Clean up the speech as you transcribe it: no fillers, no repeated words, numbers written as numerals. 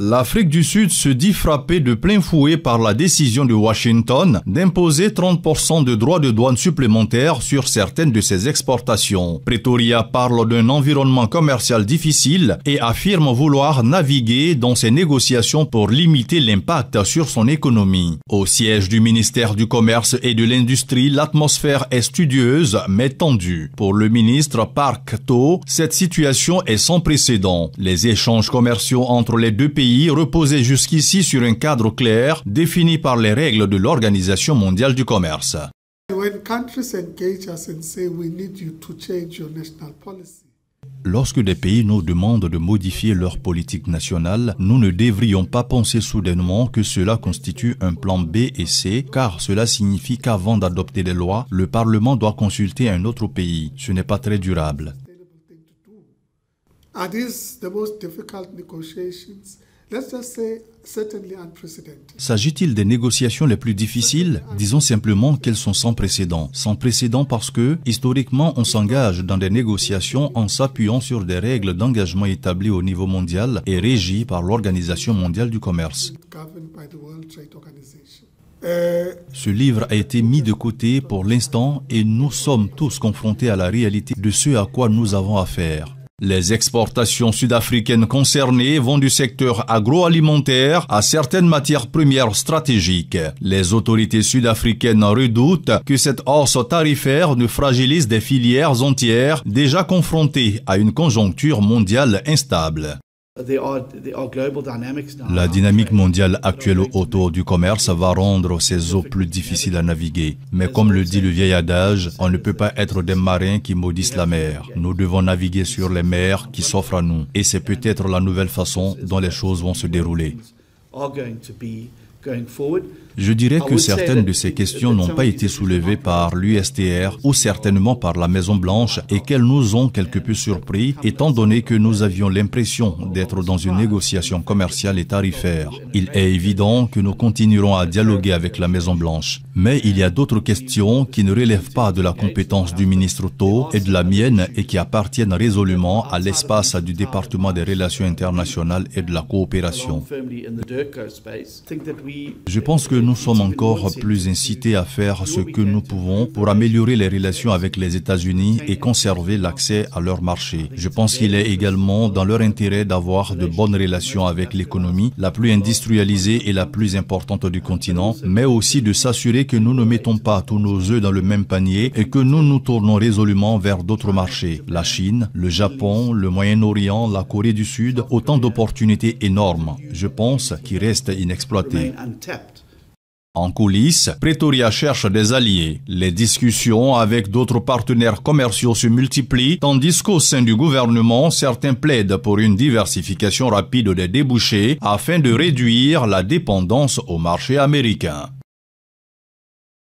L'Afrique du Sud se dit frappée de plein fouet par la décision de Washington d'imposer 30% de droits de douane supplémentaires sur certaines de ses exportations. Pretoria parle d'un environnement commercial difficile et affirme vouloir naviguer dans ces négociations pour limiter l'impact sur son économie. Au siège du ministère du Commerce et de l'Industrie, l'atmosphère est studieuse mais tendue. Pour le ministre Park Tho, cette situation est sans précédent. Les échanges commerciaux entre les deux pays reposait jusqu'ici sur un cadre clair défini par les règles de l'Organisation mondiale du commerce. Lorsque des pays nous demandent de modifier leur politique nationale, nous ne devrions pas penser soudainement que cela constitue un plan B et C, car cela signifie qu'avant d'adopter des lois, le Parlement doit consulter un autre pays. Ce n'est pas très durable. S'agit-il des négociations les plus difficiles? Disons simplement qu'elles sont sans précédent. Sans précédent parce que, historiquement, on s'engage dans des négociations en s'appuyant sur des règles d'engagement établies au niveau mondial et régies par l'Organisation mondiale du commerce. Ce livre a été mis de côté pour l'instant et nous sommes tous confrontés à la réalité de ce à quoi nous avons affaire. Les exportations sud-africaines concernées vont du secteur agroalimentaire à certaines matières premières stratégiques. Les autorités sud-africaines redoutent que cette hausse tarifaire ne fragilise des filières entières déjà confrontées à une conjoncture mondiale instable. La dynamique mondiale actuelle autour du commerce va rendre ces eaux plus difficiles à naviguer. Mais comme le dit le vieil adage, on ne peut pas être des marins qui maudissent la mer. Nous devons naviguer sur les mers qui s'offrent à nous. Et c'est peut-être la nouvelle façon dont les choses vont se dérouler. Je dirais que certaines de ces questions n'ont pas été soulevées par l'USTR ou certainement par la Maison-Blanche et qu'elles nous ont quelque peu surpris étant donné que nous avions l'impression d'être dans une négociation commerciale et tarifaire. Il est évident que nous continuerons à dialoguer avec la Maison-Blanche. Mais il y a d'autres questions qui ne relèvent pas de la compétence du ministre Tho et de la mienne et qui appartiennent résolument à l'espace du département des relations internationales et de la coopération. Je pense que nous sommes encore plus incités à faire ce que nous pouvons pour améliorer les relations avec les États-Unis et conserver l'accès à leur marché. Je pense qu'il est également dans leur intérêt d'avoir de bonnes relations avec l'économie la plus industrialisée et la plus importante du continent, mais aussi de s'assurer que nous ne mettons pas tous nos œufs dans le même panier et que nous nous tournons résolument vers d'autres marchés. La Chine, le Japon, le Moyen-Orient, la Corée du Sud, autant d'opportunités énormes, je pense, qui restent inexploitées. En coulisses, Pretoria cherche des alliés. Les discussions avec d'autres partenaires commerciaux se multiplient, tandis qu'au sein du gouvernement, certains plaident pour une diversification rapide des débouchés afin de réduire la dépendance au marché américain.